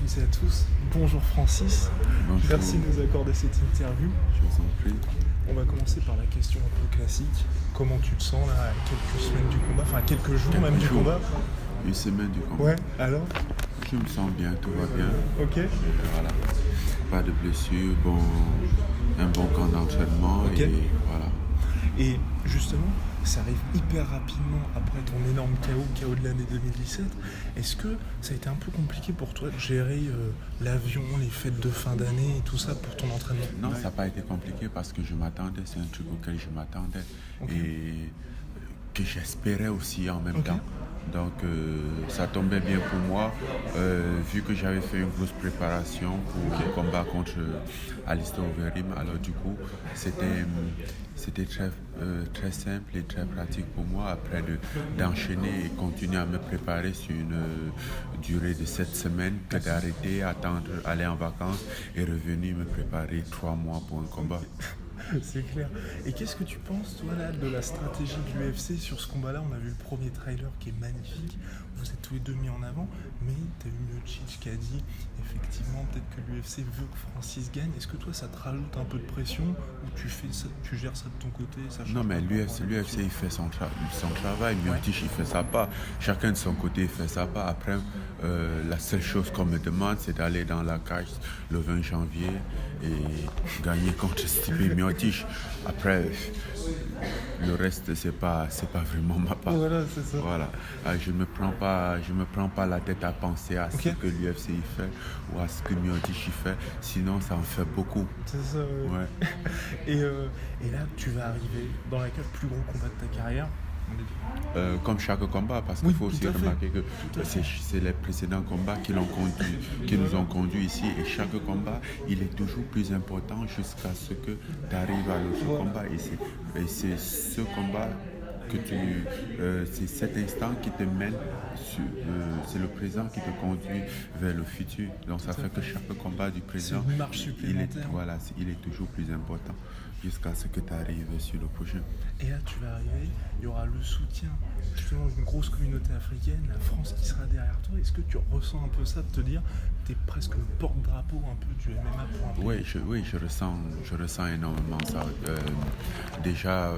toutes et à tous. Bonjour Francis. Bonjour. Merci de nous accorder cette interview. Je vous en prie. On va commencer par la question un peu classique. Comment tu te sens là, à quelques semaines du combat, enfin quelques jours même du combat? Une semaine du combat. Ouais, alors? Je me sens bien, tout va bien. Ok. Voilà. Pas de blessures, un bon camp d'entraînement Ok. et voilà. Et justement, ça arrive hyper rapidement après ton énorme KO de l'année 2017. Est-ce que ça a été un peu compliqué pour toi de gérer l'avion, les fêtes de fin d'année et tout ça pour ton entraînement? Non, ça n'a pas été compliqué parce que je m'attendais, c'est un truc auquel je m'attendais et que j'espérais aussi en même temps. Donc ça tombait bien pour moi, vu que j'avais fait une grosse préparation pour le combat contre Alistair Overeem. Alors du coup, c'était très simple et très pratique pour moi après d'enchaîner et continuer à me préparer sur une durée de 7 semaines que d'arrêter, attendre, aller en vacances et revenir me préparer 3 mois pour un combat. C'est clair. Et qu'est-ce que tu penses, toi, là, de la stratégie de l'UFC sur ce combat-là? On a vu le premier trailer qui est magnifique. Vous êtes tous les deux mis en avant, mais tu as eu Miocic qui a dit effectivement peut-être que l'UFC veut que Francis gagne. Est-ce que toi, ça te rajoute un peu de pression ou tu gères ça de ton côté? Non, mais l'UFC il fait son travail. Miocic, il fait sa part. Chacun de son côté, il fait sa part. Après, la seule chose qu'on me demande, c'est d'aller dans la cage le 20 janvier et gagner contre Stipe Miocic. Après, le reste, c'est pas vraiment ma part. Voilà, c'est ça. Voilà. Je me prends pas la tête à penser à ce que l'UFC il fait ou à ce que Miocic il fait. Sinon, ça en fait beaucoup. C'est ça. Ouais. Et là, tu vas arriver dans le plus gros combat de ta carrière. Comme chaque combat, parce qu'il faut aussi remarquer que c'est les précédents combats qui nous ont conduits ici, et chaque combat, il est toujours plus important jusqu'à ce que tu arrives à l'autre combat, et c'est ce combat que c'est cet instant qui te mène c'est le présent qui te conduit vers le futur. Donc ça fait que chaque combat du présent, c'est une marche supplémentaire. il est toujours plus important jusqu'à ce que tu arrives sur le prochain. Et là, tu vas arriver, il y aura le soutien justement d'une grosse communauté africaine, la France qui sera derrière toi. Est-ce que tu ressens un peu ça, de te dire tu es presque le porte-drapeau un peu du MMA pour un pays? Oui, je ressens énormément ça. Déjà,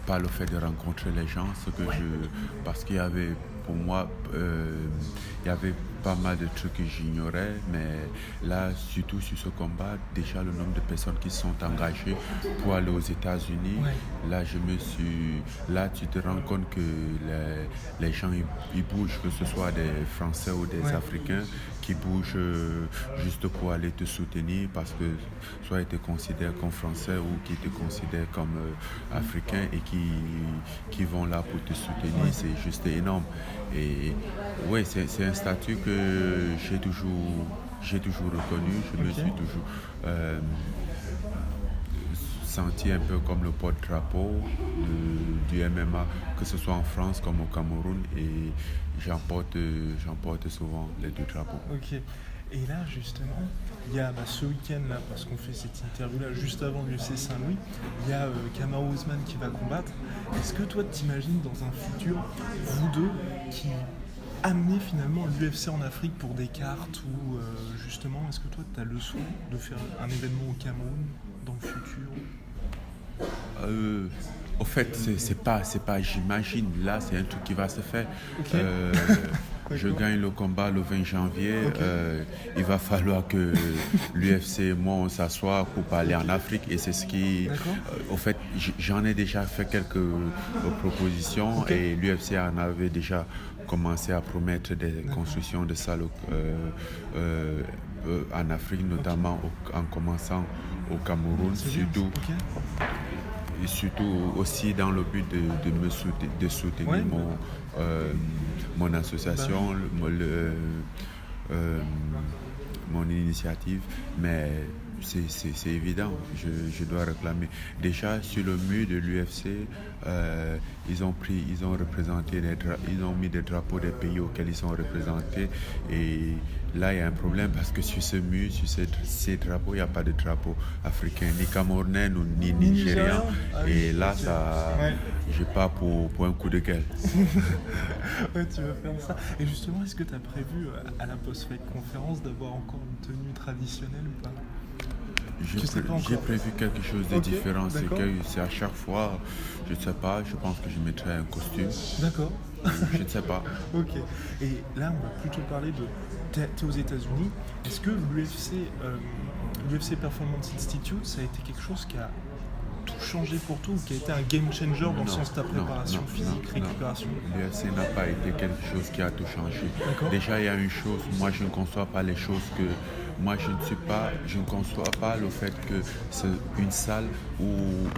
par le fait de rencontrer les gens, parce qu'il y avait, pour moi, il y avait pas mal de trucs que j'ignorais, mais là, surtout sur ce combat, déjà le nombre de personnes qui sont engagées pour aller aux États-Unis, là, tu te rends compte que les gens, ils bougent, que ce soit des Français ou des Africains, qui bougent juste pour aller te soutenir, parce que soit ils te considèrent comme Français ou qu'ils te considèrent comme Africain et qui vont là pour te soutenir. C'est juste énorme. Et oui, c'est un statut que j'ai toujours reconnu. Je me suis toujours senti un peu comme le porte-drapeau du MMA, que ce soit en France comme au Cameroun, et j'emporte souvent les deux drapeaux. Ok. Et là, justement, il y a ce week-end, là, parce qu'on fait cette interview-là, juste avant l'UFC Saint-Louis, il y a Kamaru Usman qui va combattre. Est-ce que toi, t'imagines dans un futur, vous deux, qui amenez finalement l'UFC en Afrique pour des cartes, ou justement, est-ce que toi, tu as le souhait de faire un événement au Cameroun dans le futur? Au fait, c'est pas j'imagine, là, c'est un truc qui va se faire. Je gagne le combat le 20 janvier. Il va falloir que l'UFC et moi, on s'assoie pour parler en Afrique. Et c'est ce qui... au fait, j'en ai déjà fait quelques propositions. Et l'UFC en avait déjà commencé à promettre des constructions de salles en Afrique, notamment en commençant au Cameroun, et surtout aussi dans le but de soutenir mon association, mon initiative, mais c'est évident, je dois réclamer. Déjà sur le mur de l'UFC, ils ont représenté ils ont mis des drapeaux des pays auxquels ils sont représentés, et là il y a un problème parce que sur ce mur, sur ces drapeaux, il n'y a pas de drapeau africain, ni camerounais, ni nigérian, et là ça, j'ai pas pour un coup de gueule. Ouais, tu vas faire ça. Et justement, est-ce que tu as prévu à la post-fight conférence d'avoir encore une tenue traditionnelle ou pas? J'ai prévu quelque chose de différent. C'est à chaque fois, je ne sais pas, je pense que je mettrai un costume. D'accord. Je ne sais pas. Ok. Et là, on va plutôt parler de... T'es aux États-Unis. Est-ce que l'UFC Performance Institute, ça a été quelque chose qui a tout changé pour toi, ou qui a été un game changer dans le sens de ta préparation physique, récupération? L'UFC n'a pas été quelque chose qui a tout changé. Déjà, il y a une chose, moi je ne conçois pas les choses que... Moi, je ne conçois pas le fait que une salle ou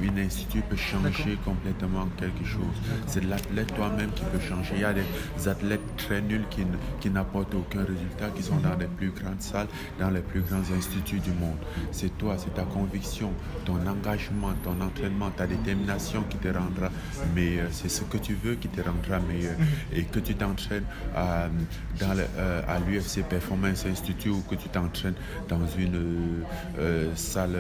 une institut peut changer complètement quelque chose. C'est l'athlète toi-même qui peut changer. Il y a des athlètes très nuls qui n'apportent aucun résultat, qui sont dans les plus grandes salles, dans les plus grands instituts du monde. C'est toi, c'est ta conviction, ton engagement, ton entraînement, ta détermination qui te rendra meilleur. C'est ce que tu veux qui te rendra meilleur. Et que tu t'entraînes à l'UFC Performance Institute, ou que tu t'entraînes dans une salle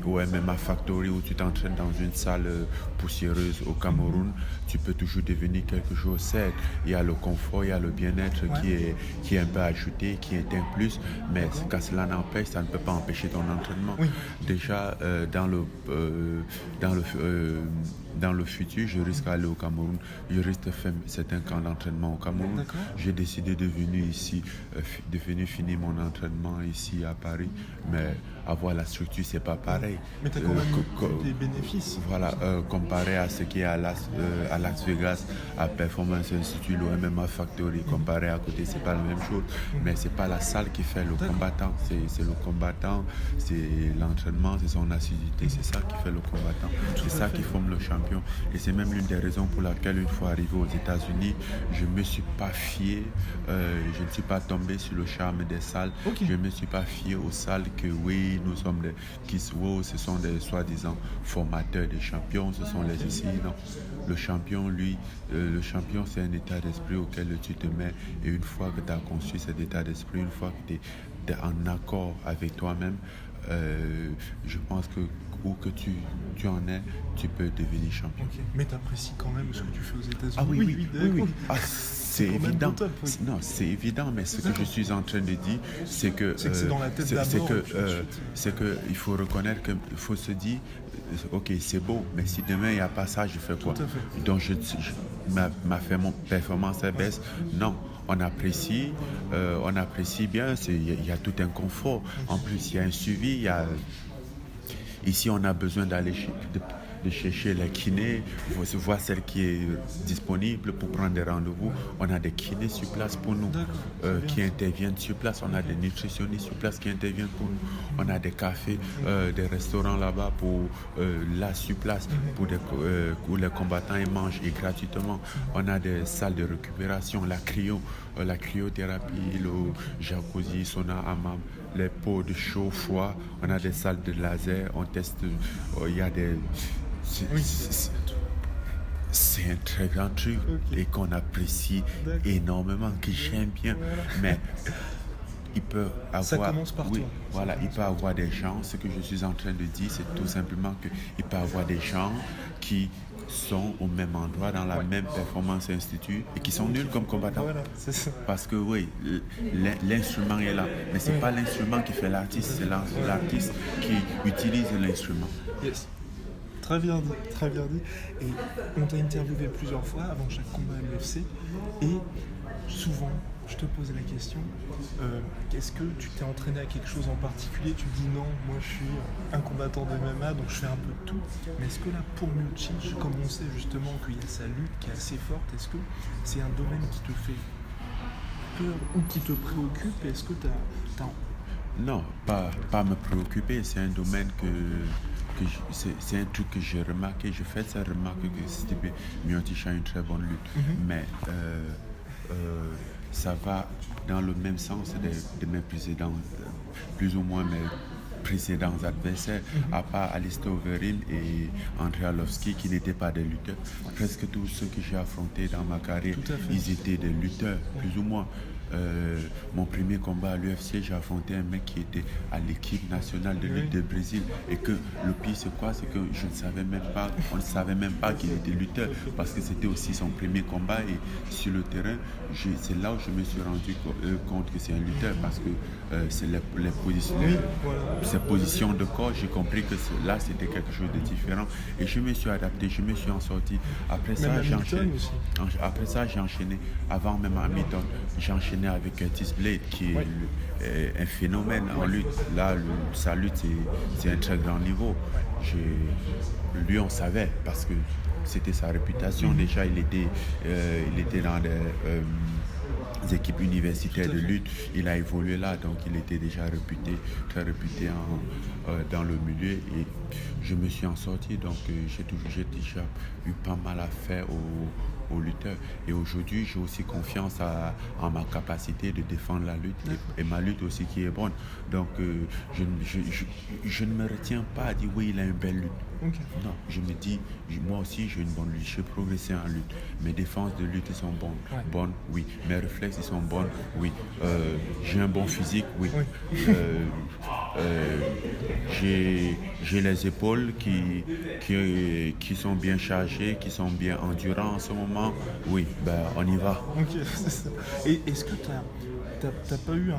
au MMA Factory, ou tu t'entraînes dans une salle poussiéreuse au Cameroun, tu peux toujours devenir quelque chose. Certes, il y a le confort, il y a le bien-être qui est un peu ajouté, qui est un plus, mais quand cela n'empêche, ça ne peut pas empêcher ton entraînement. Déjà, dans le futur, je risque d'aller au Cameroun, je risque de faire certains camps d'entraînement au Cameroun. J'ai décidé de venir ici, finir mon entraînement ici à Paris, mais avoir la structure, c'est pas pareil. Mais tu as quand même des bénéfices. Voilà, comparé à ce qui est à Las Vegas, à Performance Institute, le MMA Factory, comparé à côté, c'est pas la même chose. Mais c'est pas la salle qui fait le combattant, c'est le combattant, c'est l'entraînement, c'est son assiduité, c'est ça qui fait le combattant, c'est ça qui forme le champion. Et c'est même l'une des raisons pour laquelle, une fois arrivé aux États-Unis, je me suis pas fié, je ne suis pas tombé sur le charme des salles. Je me suis pas fié aux salles que oui, nous sommes ce sont des soi-disant formateurs des champions, ce sont les ici. Non, le champion, lui, c'est un état d'esprit auquel tu te mets, et une fois que tu as conçu cet état d'esprit, une fois que tu es en accord avec toi-même, je pense que où que tu en es, tu peux devenir champion. Mais tu apprécies quand même ce que tu fais aux États-Unis. Ah oui. Ah, c'est évident. Non, c'est évident, mais ce que je suis en train de dire, c'est que c'est dans la tête d'abord. C'est que il faut reconnaître, qu'il faut se dire, ok, c'est beau, mais si demain il n'y a pas ça, je fais quoi? Donc mon performance baisse. Non. On apprécie bien, il y a tout un confort. En plus, il y a un suivi. Ici, on a besoin d'aller de chercher les kinés, voir celle qui est disponible pour prendre des rendez-vous. On a des kinés sur place pour nous, qui interviennent sur place. On a des nutritionnistes sur place qui interviennent pour nous. On a des cafés, des restaurants là-bas sur place, où les combattants ils mangent et gratuitement. On a des salles de récupération, la cryothérapie, le jacuzzi, sauna, hammam, les pots de chaud, froid. On a des salles de laser, on teste, il y a des... C'est un très grand truc et qu'on apprécie énormément, que j'aime bien. Mais il peut avoir... Ça commence par toi. Voilà, il peut avoir des gens, ce que je suis en train de dire, c'est tout simplement qu'il peut avoir des gens qui sont au même endroit, dans la même Performance Institute, et qui sont nuls comme combattants. C'est ça. Parce que l'instrument est là, mais c'est pas l'instrument qui fait l'artiste, c'est l'artiste qui utilise l'instrument. Yes. Très bien dit. Et on t'a interviewé plusieurs fois avant chaque combat à l'UFC, et souvent je te posais la question, est-ce que tu t'es entraîné à quelque chose en particulier? Tu dis non, moi je suis un combattant de MMA, donc je fais un peu de tout. Mais est-ce que là, pour Miocic, comme on sait justement qu'il y a sa lutte qui est assez forte, est-ce que c'est un domaine qui te fait peur ou qui te préoccupe? Est-ce que t'as... Non, pas me préoccuper, c'est un domaine c'est un truc que j'ai remarqué. Je fais ça remarque que Stipe Miocic a une très bonne lutte. Mais ça va dans le même sens de mes précédents, plus ou moins mes précédents adversaires, à part Alistair Overeem et Andrei Arlovski qui n'étaient pas des lutteurs. Presque tous ceux que j'ai affrontés dans ma carrière, ils étaient des lutteurs, plus ou moins. Mon premier combat à l'UFC, j'ai affronté un mec qui était à l'équipe nationale de lutte du Brésil. Et que le pire, c'est quoi? C'est que je ne savais même pas, on ne savait même pas qu'il était lutteur parce que c'était aussi son premier combat. Et sur le terrain, c'est là où je me suis rendu compte que c'est un lutteur parce que c'est ses positions de corps. J'ai compris que là, c'était quelque chose de différent. Et je me suis adapté, je me suis en sorti. Après ça, j'ai enchaîné. Après ça, j'ai enchaîné. Avant même Hamilton, j'ai enchaîné avec Curtis Blade qui est un phénomène en lutte. Là, sa lutte, c'est un très grand niveau. Lui, on savait parce que c'était sa réputation. Déjà, il était dans des équipes universitaires de lutte. Il a évolué là, donc il était déjà réputé, très réputé dans le milieu. Et je me suis en sorti, donc j'ai déjà eu pas mal à faire aux lutteurs. Et aujourd'hui, j'ai aussi confiance en ma capacité de défendre la lutte et ma lutte aussi qui est bonne. Donc, je ne me retiens pas à dire oui, il a une belle lutte. Okay. Non, je me dis, moi aussi, j'ai une bonne lutte. Je progresse en lutte. Mes défenses de lutte sont bonnes, oui. Mes réflexes, ils sont bons, oui. J'ai un bon physique, oui. J'ai les épaules qui sont bien chargées, qui sont bien endurantes en ce moment. Oui, ben on y va. Ok, c'est ça. Et est-ce que t'as pas eu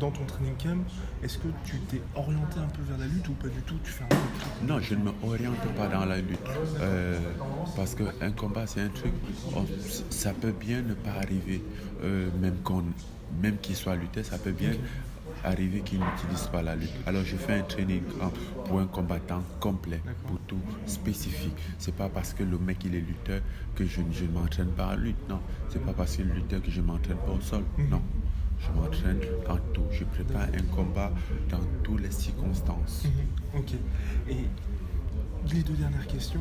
dans ton training camp, est-ce que tu t'es orienté un peu vers la lutte ou pas du tout? Tu fais un peu... Non, je ne me oriente pas dans la lutte. Parce qu'un combat, c'est un truc, ça peut bien ne pas arriver, même qu'il soit lutteur, ça peut bien arriver qu'il n'utilise pas la lutte. Alors je fais un training camp pour un combattant complet, pour tout spécifique. C'est pas parce que le mec il est lutteur que je ne m'entraîne pas en lutte, non. C'est pas parce qu'il est lutteur que je ne m'entraîne pas au sol, non. Je m'entraîne en tout. Je prépare un combat dans toutes les circonstances. Ok. Et les deux dernières questions.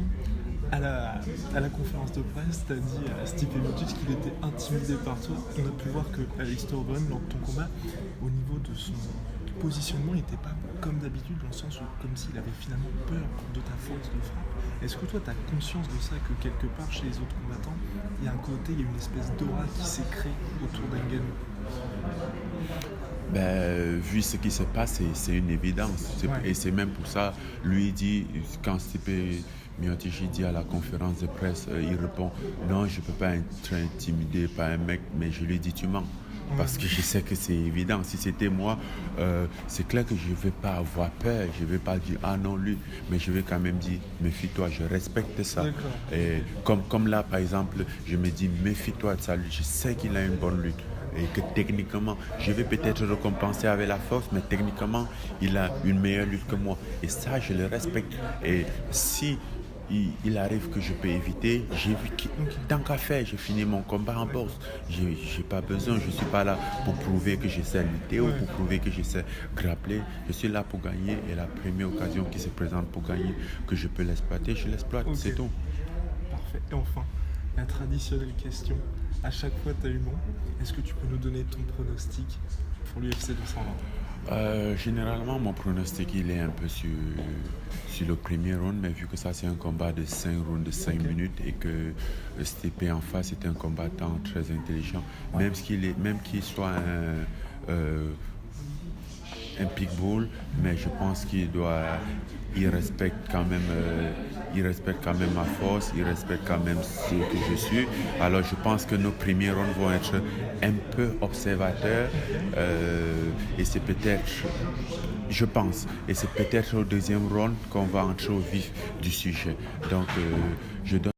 À la conférence de presse, tu as dit à Stipe Miocic qu'il était intimidé par toi. On a pu voir que Alistair Overeem, lors de ton combat, au niveau de son positionnement, il n'était pas comme d'habitude, dans le sens où comme s'il avait finalement peur de ta force de frappe. Est-ce que toi, tu as conscience de ça, que quelque part, chez les autres combattants, il y a un côté, il y a une espèce d'aura qui s'est créée autour d'Ngannou? Vu ce qui se passe, c'est une évidence. Et c'est même pour ça, lui dit, quand Stipe Miocic dit à la conférence de presse, il répond « Non, je ne peux pas être intimidé par un mec, mais je lui dis tu mens. » Parce que je sais que c'est évident. Si c'était moi, c'est clair que je ne vais pas avoir peur. Je ne vais pas dire « Ah non, lui ». Mais je vais quand même dire « Méfie-toi, je respecte ça. » Et comme là, par exemple, je me dis « Méfie-toi de sa lutte. Je sais qu'il a une bonne lutte. » Et que techniquement, je vais peut-être récompenser avec la force, mais techniquement, il a une meilleure lutte que moi. Et ça, je le respecte. Et si il arrive que je peux éviter, j'ai vu que tant qu'à faire, j'ai fini mon combat en boxe. J'ai pas besoin, je suis pas là pour prouver que je sais lutter ou pour prouver que je sais grappler. Je suis là pour gagner et la première occasion qui se présente pour gagner, que je peux l'exploiter, je l'exploite, c'est tout. Parfait. Et enfin, la traditionnelle question. À chaque fois, tu as eu bon. Est-ce que tu peux nous donner ton pronostic pour l'UFC 220? Généralement, mon pronostic, il est un peu sur le premier round, mais vu que ça, c'est un combat de 5 rounds, de 5 minutes, et que Stipe en face est un combattant très intelligent, même qu'il soit un pitbull, mais je pense il respecte quand même ma force, il respecte quand même ce que je suis. Alors je pense que nos premiers rounds vont être un peu observateurs et c'est peut-être, je pense, et c'est peut-être au deuxième round qu'on va entrer au vif du sujet. Donc je donne